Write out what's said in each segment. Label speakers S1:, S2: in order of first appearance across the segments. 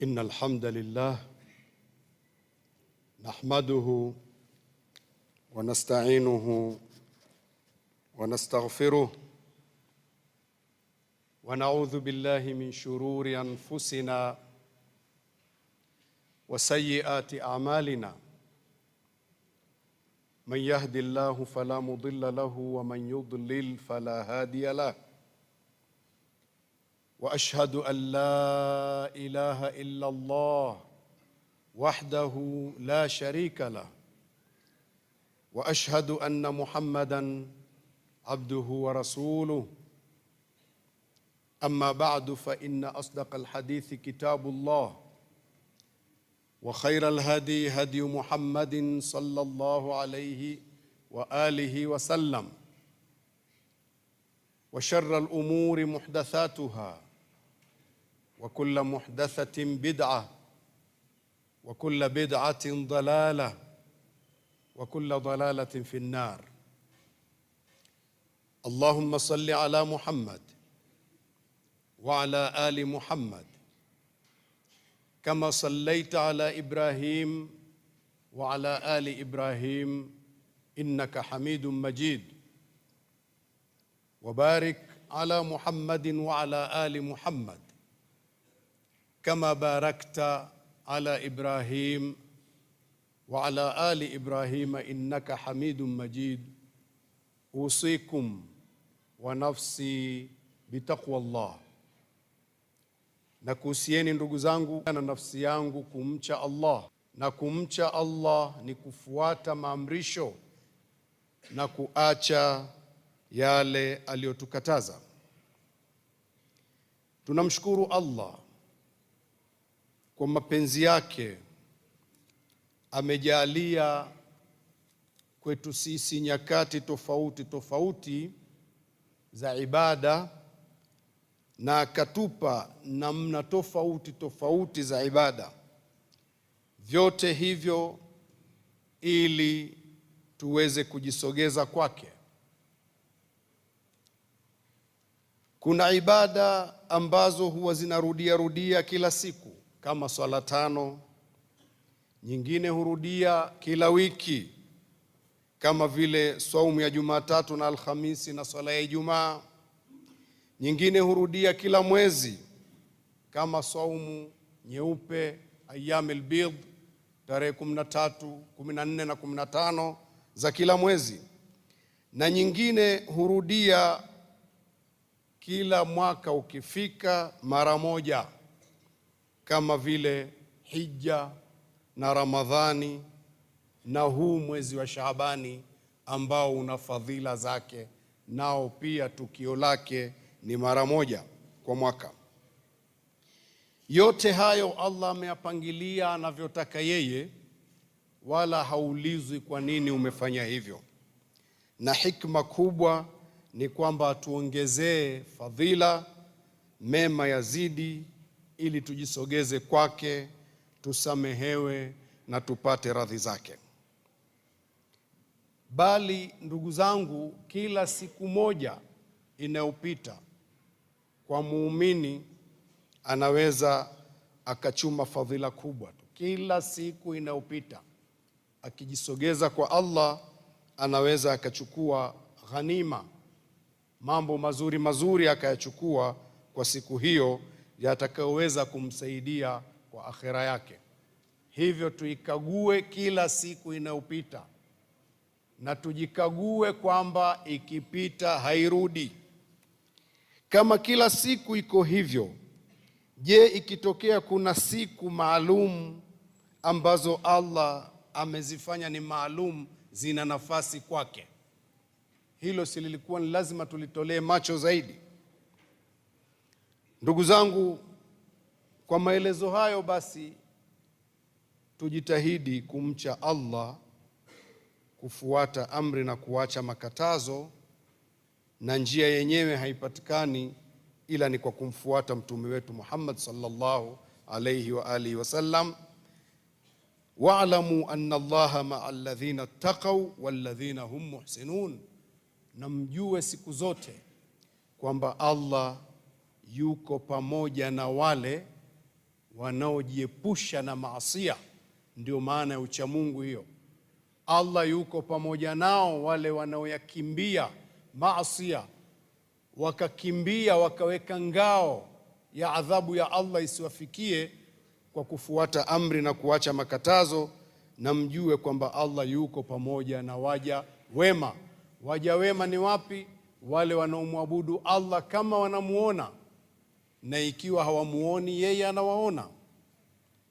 S1: إن الحمد لله نحمده ونستعينه ونستغفره ونعوذ بالله من شرور أنفسنا وسيئات أعمالنا من يهد الله فلا مضل له ومن يضلل فلا هادي له وأشهد أن لا إله إلا الله وحده لا شريك له وأشهد أن محمدًا عبده ورسوله أما بعد فإن أصدق الحديث كتاب الله وخير الهدي هدي محمد صلى الله عليه وآله وسلم وشر الأمور محدثاتها وكل محدثة بدعة وكل بدعة ضلالة وكل ضلالة في النار. اللهم صل على محمد وعلى آل محمد كما صليت على إبراهيم وعلى آل إبراهيم إنك حميد مجيد وبارك على محمد وعلى آل محمد كما باركت على إبراهيم وعلى آل إبراهيم إنك حميد مجيد. أوصيكم ونفسي بتقوى الله. Nakuhusieni ndugu zangu na nafsi yangu kumcha Allah, na kumcha Allah ni kufuata maamrisho na kuacha yale aliyotukataza. Tunamshukuru Allah kwa mapenzi yake amejalia kwetu sisi nyakati tofauti tofauti za ibada na akatupa namna tofauti tofauti za ibada. Vyote hivyo ili tuweze kujisogeza kwake. Kuna ibada ambazo huwa zinarudia kila siku kama swala 5, nyingine hurudia kila wiki kama vile saumu ya Jumatatu na Alhamisi na swala ya Ijumaa, nyingine hurudia kila mwezi kama saumu nyeupe ayyamul bidh tarehe 13, 14 na 15 za kila mwezi, na nyingine hurudia kila mwaka ukifika mara moja kama vile Hija na Ramadhani na huu mwezi wa Shaabani ambao una fadhila zake, nao pia tukio lake ni mara moja kwa mwaka. Yote hayo Allah ameyapangilia anavyotaka yeye, wala haulizwi kwa nini umefanya hivyo. Na hikma kubwa ni kwamba atuongezee fadhila, mema yazidi, ili tujisogeze kwake, tusamehewe na tupate radhi zake. Bali ndugu zangu, kila siku moja inayopita kwa muumini anaweza akachuma fadhila kubwa tu. Kila siku inayopita akijisogeza kwa Allah anaweza akachukua ghanima, mambo mazuri mazuri akayachukua kwa siku hiyo yatakayoweza kumsaidia kwa akhera yake. Hivyo tuikague kila siku inayopita na tujikague kwamba ikipita hairudi. Kama kila siku iko hivyo, je, ikitokea kuna siku maalum ambazo Allah amezifanya ni maalum, zina nafasi kwake, hilo si lilikuwa ni lazima tulitolee macho zaidi? Ndugu zangu, kwa maelezo hayo basi tujitahidi kumcha Allah, kufuata amri na kuacha makatazo, na njia yenyewe haipatikani ila ni kwa kumfuata mtume wetu Muhammad sallallahu alayhi wa alihi wasallam. Wa'lamu anna Allaha ma'al ladhina taqaw wal ladhina hum muhsinun, na mjue siku zote kwamba Allah yuko pamoja na wale wanaojiepusha na maasiya. Ndio maana ya uchamungu hiyo. Allah yuko pamoja nao wale wanaoyakimbia maasiya, wakakimbia wakaweka ngao ya adhabu ya Allah isiwafikie kwa kufuata amri na kuacha makatazo. Na mjue kwamba Allah yuko pamoja na waja wema. Waja wema ni wapi? Wale wanaomwabudu Allah kama wanamuona, na ikiwa hawamuoni yeye anawaona.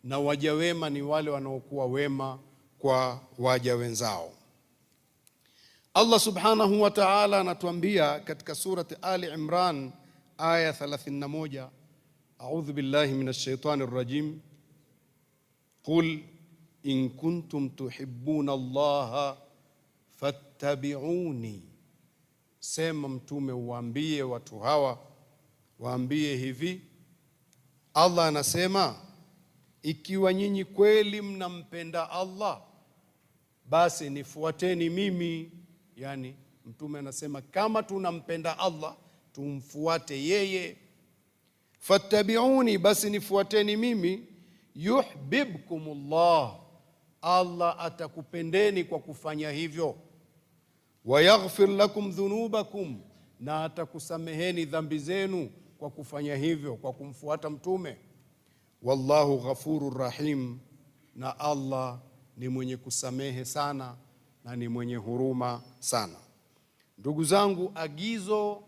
S1: Na waja wema ni wale wanaokuwa wema kwa waja wenzao. Allah subhanahu wa ta'ala anatuambia katika surati Ali Imran aya 31, a'udhu billahi minash shaitani rrajim, qul in kuntum tuhibbuna Allaha fattabi'uni. Sema Mtume, uwaambie watu hawa, waambie hivi, Allah anasema ikiwa nyinyi kweli mnampenda Allah, basi nifuateni mimi. Yani Mtume anasema kama tunampenda Allah tumfuate yeye. Fattabi'uni, basi nifuateni mimi. Yuhibbukumullah, Allah atakupendeni kwa kufanya hivyo. Wa yaghfir lakum dhunubakum, na atakusameheni dhambi zenu kwa kufanya hivyo, kwa kumfuata Mtume. Wallahu ghafurur rahim, na Allah ni mwenye kusamehe sana na ni mwenye huruma sana. Ndugu zangu, agizo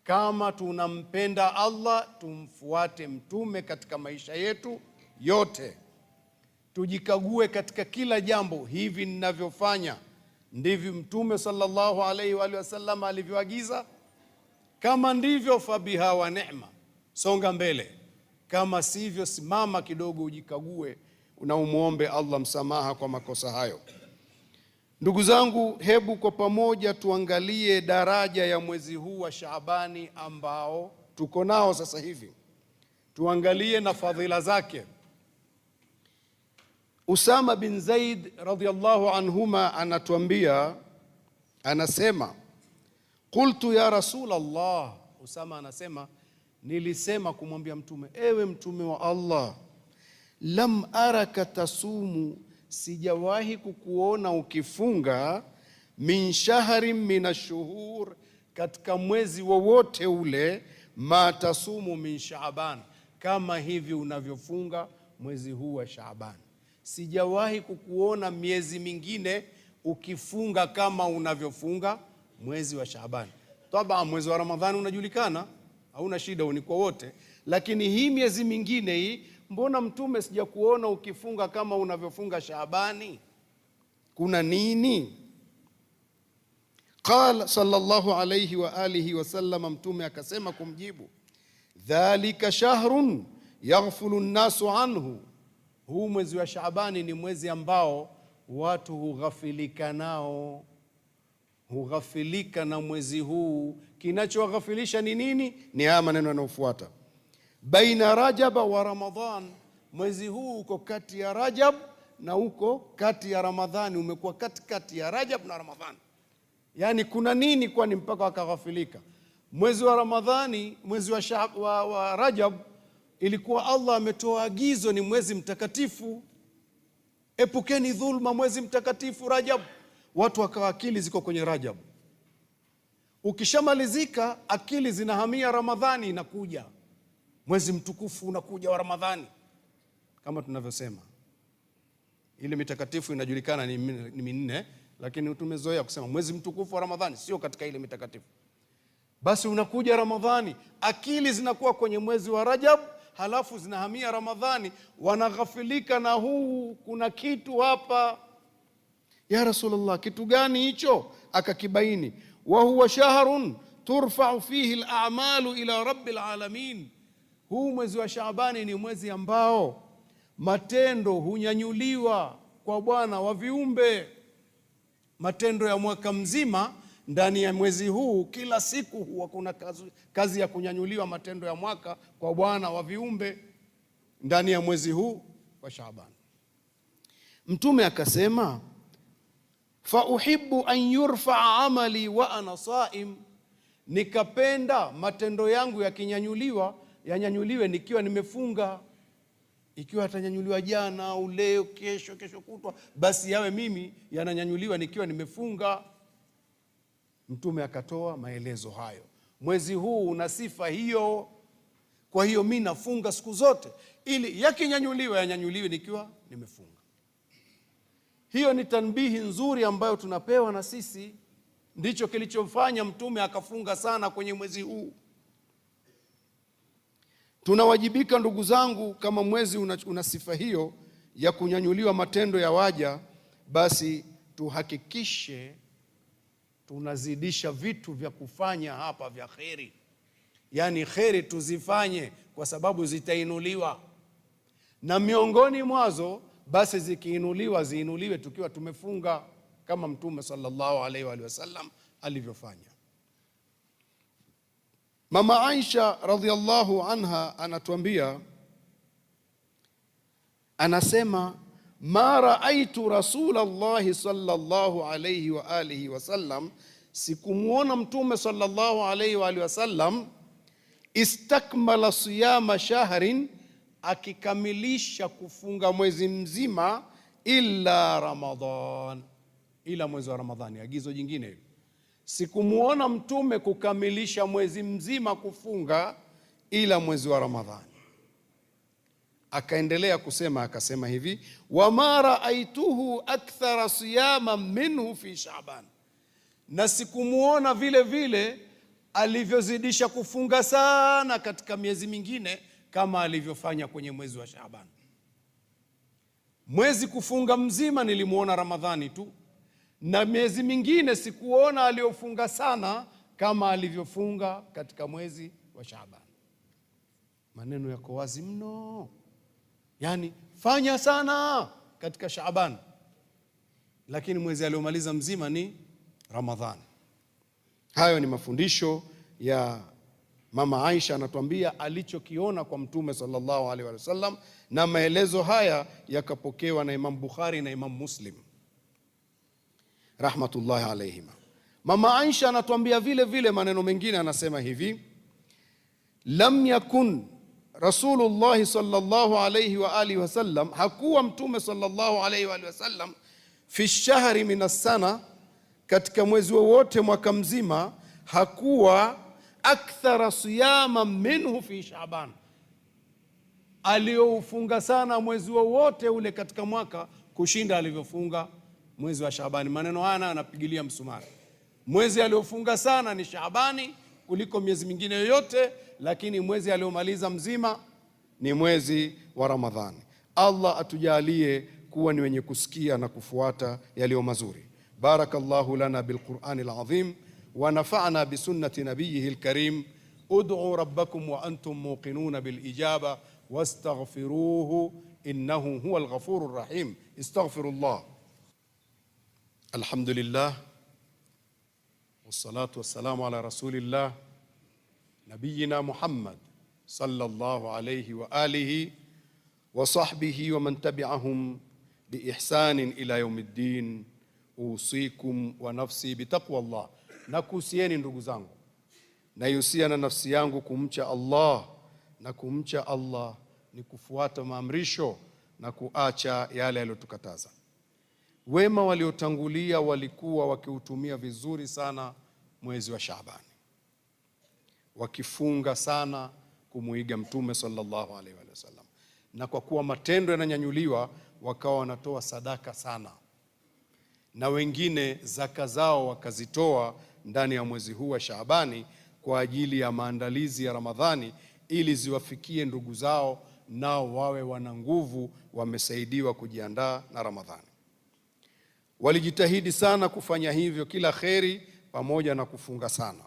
S1: kama tunampenda Allah tumfuate Mtume katika maisha yetu yote. Tujikague katika kila jambo. Hivi ninavyofanya ndivyo Mtume sallallahu alaihi wa sallam alivyoagiza? Kama ndivyo, fabiha wa neema, songa mbele. Kama sivyo, simama kidogo, ujikague na umuombe Allah msamaha kwa makosa hayo. Ndugu zangu, hebu kwa pamoja tuangalie daraja ya mwezi huu wa Shaabani ambao tuko nao sasa hivi. Tuangalie na fadhila zake. Usama bin Zaid radhiyallahu anhuma anatuambia, anasema qultu ya Rasul Allah. Usama anasema nilisema kumwambia Mtume, ewe Mtume wa Allah, lam araka tasumu, sijawahi kukuona ukifunga, min shahrin min ashuhur, katika mwezi wowote ule, ma tasumu min Shaaban, kama hivi unavyofunga mwezi huu wa Shaaban. Sijawahi kukuona miezi mingine ukifunga kama unavyofunga mwezi wa Shaaban. Taba mwezi wa Ramadhani unajulikana, hauna shida, ni kwa wote, lakini hii miezi mingine hii, mbona Mtume sijakuona ukifunga kama unavyofunga Shaabani? Kuna nini? Qala sallallahu alayhi wa alihi wa sallam, Mtume akasema kumjibu, dhalika shahrun yaghfulu nnasu anhu, huu mwezi wa Shaabani ni mwezi ambao watu hughafilika nao, hughafilika na mwezi huu. Kinachowaghafilisha ni nini? Ni haya maneno yanayofuata, baina Rajaba wa Ramadhan, mwezi huu uko kati ya Rajab na uko kati ya Ramadhani, umekuwa katikati ya Rajab na Ramadhani. Yani kuna nini kwani mpaka wakaghafilika? Mwezi wa Ramadhani, mwezi wa Rajab, ilikuwa Allah ametoa agizo, ni mwezi mtakatifu, epukeni dhulma, mwezi mtakatifu Rajab. Watu wakawa akili ziko kwenye Rajab, ukishamalizika akili zinahamia Ramadhani, inakuja mwezi mtukufu unakuja wa Ramadhani. Kama tunavyosema ile mitakatifu inajulikana ni minne, lakini tumezoea kusema mwezi mtukufu wa Ramadhani, sio katika ile mitakatifu. Basi unakuja Ramadhani, akili zinakuwa kwenye mwezi wa Rajab, halafu zinahamia Ramadhani, wanaghafilika na huu, kuna kitu hapa. Ya Rasulullah, kitu gani hicho? Akakibaini, wa huwa shahrun turfa'u fihi al-a'malu ila rabbil alamin, huu mwezi wa Shaabani ni mwezi ambao matendo hunyanyuliwa kwa Bwana wa viumbe. Matendo ya mwaka mzima ndani ya mwezi huu, kila siku huwa kuna kazi ya kunyanyuliwa matendo ya mwaka kwa Bwana wa viumbe ndani ya mwezi huu wa Shaabani. Mtume akasema, fa uhibbu an yurfa'a amali wa ana saim, nikapenda matendo yangu yakinyanyuliwa yanyanyuliwe nikiwa nimefunga. Ikiwa atanyanyuliwa jana au leo, kesho kutwa, basi yawe mimi yananyanyuliwa nikiwa nimefunga. Mtume akatoa maelezo hayo. Mwezi huu una sifa hiyo, kwa hiyo mimi nafunga siku zote, ili yakinyanyuliwa yanyanyuliwe nikiwa nimefunga. Hiyo ni tanbihi nzuri ambayo tunapewa na sisi. Ndicho kilichofanya Mtume akafunga sana kwenye mwezi huu. Tunawajibika ndugu zangu, kama mwezi una sifa hiyo ya kunyanyuliwa matendo ya waja, basi tuhakikishe tunazidisha vitu vya kufanya hapa vya kheri. Yaani kheri tuzifanye kwa sababu zitainuliwa, na miongoni mwazo basi zikiinuliwa ziinuliwe tukiwa tumefunga, kama Mtume sallallahu alaihi wa sallam alivyofanya. Mama Aisha radhiallahu anha anatuambia, anasema, ma raaitu Rasulallahi sallallahu alaihi wa alihi wasallam, sikumuona Mtume sallallahu alaihi wa alihi wasallam, istakmala siyama shahrin, akikamilisha kufunga mwezi mzima, illa Ramadhan, ila mwezi wa Ramadhani. Agizo jingine hili, sikumuona Mtume kukamilisha mwezi mzima kufunga ila mwezi wa Ramadhani. Akaendelea kusema, akasema hivi, wama raaituhu akthara siyama minhu fi Shaaban, na sikumuona vile vile alivyozidisha kufunga sana katika miezi mingine kama alivyofanya kwenye mwezi wa Shaaban. Mwezi kufunga mzima nilimuona Ramadhani tu, na miezi mingine sikuona aliofunga sana kama alivyofunga katika mwezi wa Shaaban. Maneno yako wazi mno. Yani fanya sana katika Shaaban, lakini mwezi aliomaliza mzima ni Ramadhani. Hayo ni mafundisho ya Mama Aisha, anatuambia alichokiona kwa Mtume sallallahu alaihi wasallam, na maelezo haya yakapokewa na Imam Bukhari na Imam Muslim rahmatullahi alaihima. Mama Aisha anatuambia vile vile maneno mengine, anasema hivi, lam yakun Rasulullah sallallahu alaihi wa alihi wasallam, hakuwa Mtume sallallahu alaihi wa alihi wasallam, fi shahri min as-sana, katika mwezi wowote mwaka mzima, hakuwa akthara siyama minhu fi Shaaban, aliofunga sana mwezi wowote ule katika mwaka kushinda alivyofunga mwezi wa Shaabani. Maneno haya anapigilia msumari. Mwezi aliofunga sana ni Shaabani kuliko miezi mingine yoyote, lakini mwezi aliomaliza mzima ni mwezi wa Ramadhani. Allah atujalie kuwa ni wenye kusikia na kufuata yaliyo mazuri. Barakallahu lana bilqur'anil azim wa nafa'na bisunnati nabiyihil karim. Ud'u rabbakum wa antum muqinuna bil ijaba wastaghfiruhu innahu huwal ghafurur rahim. Astaghfirullah. Alhamdulillah wassalatu wassalamu ala rasulillah nabiyina Muhammad sallallahu alayhi wa alihi wa sahbihi wa man tabi'ahum bi ihsanin ila yawmiddin. Usikum wa nafsi bitaqwa Allah. Nakuhusieni ndugu zangu, naihusia na nafsi yangu kumcha Allah, na kumcha Allah ni kufuata maamrisho na kuacha yale yaliyotukataza. Wema waliotangulia walikuwa wakiutumia vizuri sana mwezi wa Shaabani, wakifunga sana kumuiga Mtume sallallahu alaihi wasallam, na kwa kuwa matendo yananyanyuliwa wakawa wanatoa sadaka sana, na wengine zaka zao wakazitoa ndani ya mwezi huu wa Shaabani kwa ajili ya maandalizi ya Ramadhani, ili ziwafikie ndugu zao nao wawe wana nguvu, wamesaidiwa kujiandaa na Ramadhani. Walijitahidi sana kufanya hivyo kila kheri, pamoja na kufunga sana,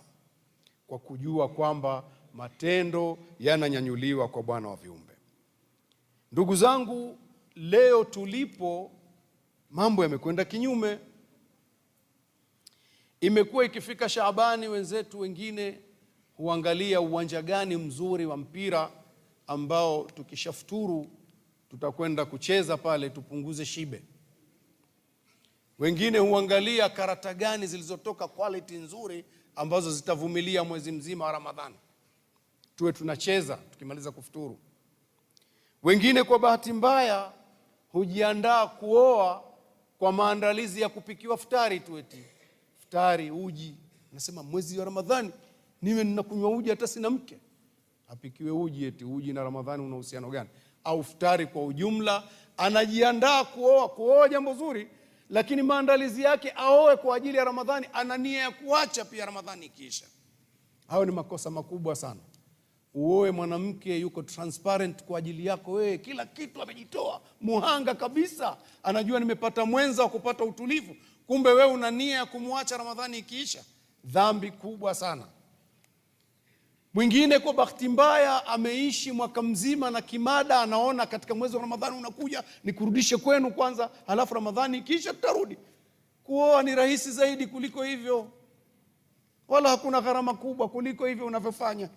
S1: kwa kujua kwamba matendo yananyanyuliwa kwa Bwana wa viumbe. Ndugu zangu, leo tulipo mambo yamekwenda kinyume. Imekuwa ikifika Shaabani, wenzetu wengine huangalia uwanja gani mzuri wa mpira ambao tukishafuturu tutakwenda kucheza pale tupunguze shibe. Wengine huangalia karata gani zilizotoka quality nzuri ambazo zitavumilia mwezi mzima wa Ramadhani, tuwe tunacheza tukimaliza kufuturu. Wengine kwa bahati mbaya hujiandaa kuoa kwa maandalizi ya kupikiwa futari tu, eti futari uji. Nasema mwezi wa Ramadhani niwe ninakunywa uji hata sina mke. Apikiwe uji, eti uji na Ramadhani una uhusiano gani? Au futari kwa ujumla. Anajiandaa kuoa jambo zuri, lakini maandalizi yake aoe kwa ajili ya Ramadhani, ana nia ya kuacha pia Ramadhani ikiisha. Hayo ni makosa makubwa sana. Uoe mwanamke yuko transparent kwa ajili yako wewe, kila kitu amejitoa, muhanga kabisa, anajua nimepata mwenza wa kupata utulivu, kumbe wewe una nia ya kumwacha Ramadhani ikiisha. Dhambi kubwa sana. Mwingine kwa bahati mbaya ameishi mwaka mzima na kimada, anaona katika mwezi wa Ramadhani unakuja nikurudishe kwenu kwanza, halafu Ramadhani ikiisha tutarudi. Kuoa ni rahisi zaidi kuliko hivyo, wala hakuna gharama kubwa kuliko hivyo unavyofanya.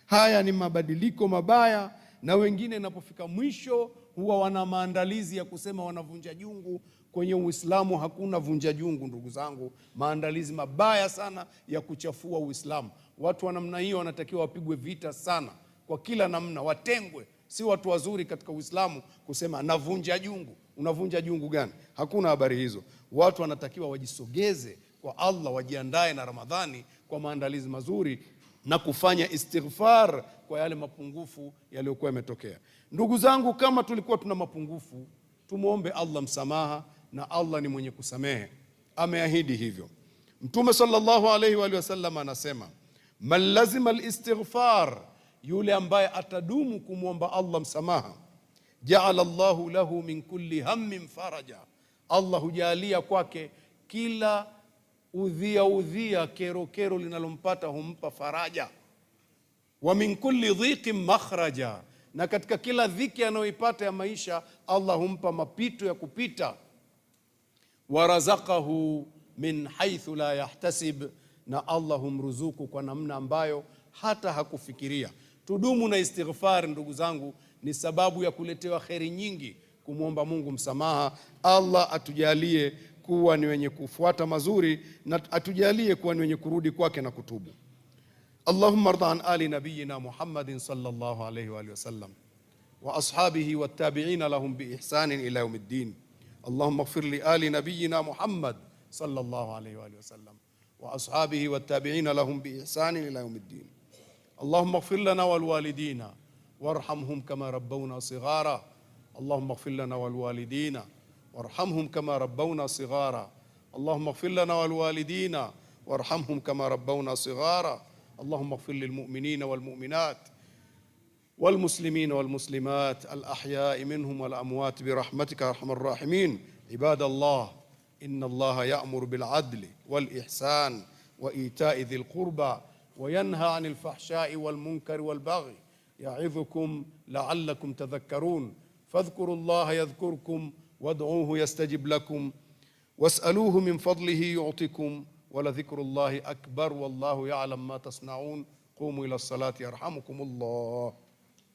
S1: Haya ni mabadiliko mabaya, na wengine inapofika mwisho huwa wana maandalizi ya kusema wanavunja jungu. Kwenye Uislamu hakuna vunja jungu, ndugu zangu. Maandalizi mabaya sana ya kuchafua Uislamu. Watu wa namna hiyo wanatakiwa wapigwe vita sana kwa kila namna, watengwe. Si watu wazuri katika Uislamu kusema navunja jungu. Unavunja jungu gani? Hakuna habari hizo. Watu wanatakiwa wajisogeze kwa Allah, wajiandae na Ramadhani kwa maandalizi mazuri na kufanya istighfar kwa yale mapungufu yaliyokuwa yametokea. Ndugu zangu, kama tulikuwa tuna mapungufu, tumuombe Allah msamaha, na Allah ni mwenye kusamehe, ameahidi hivyo. Mtume sallallahu alayhi wa sallam anasema, man lazima al-istighfar, yule ambaye atadumu kumwomba Allah msamaha, ja'ala Allahu lahu min kulli hammin faraja, Allah hujalia kwake kila udhia kero linalompata humpa faraja. Wa min kulli dhiqin makhraja, na katika kila dhiki anayoipata ya maisha Allah humpa mapito ya kupita. Wa razaqahu min haythu la yahtasib, na Allah humruzuku kwa namna ambayo hata hakufikiria. Tudumu na istighfar, ndugu zangu, ni sababu ya kuletewa kheri nyingi. Kumwomba Mungu msamaha. Allah atujalie kuwa ni wenye kufuata mazuri, na atujalie kuwa ni wenye kurudi kwake na kutubu. Allahumma arda an ali nabiyina Muhammadin sallallahu alayhi wa sallam wa ashabihi wa tabi'ina lahum bi ihsanin ila yawmiddin. Allahumma ighfir li ali nabiyina Muhammad sallallahu alayhi wa sallam wa ashabihi wa tabi'ina lahum bi ihsanin ila yawmiddin. Allahumma ighfir lana wal walidina warhamhum kama rabbawna sighara. Allahumma ighfir lana wal walidina وارحمهم كما ربونا صغارا. اللهم اغفر لنا والوالدين وارحمهم كما ربونا صغارا. اللهم اغفر للمؤمنين والمؤمنات والمسلمين والمسلمات الأحياء منهم والأموات برحمتك يا أرحم الراحمين. عباد الله، إن الله يأمر بالعدل والإحسان وإيتاء ذي القربى وينهى عن الفحشاء والمنكر والبغي يعظكم لعلكم تذكرون. فاذكروا الله يذكركم وادعوه يستجب لكم واسألوه من فضله يعطكم ولذكر الله أكبر والله يعلم ما تصنعون. قوموا إلى الصلاة يرحمكم الله.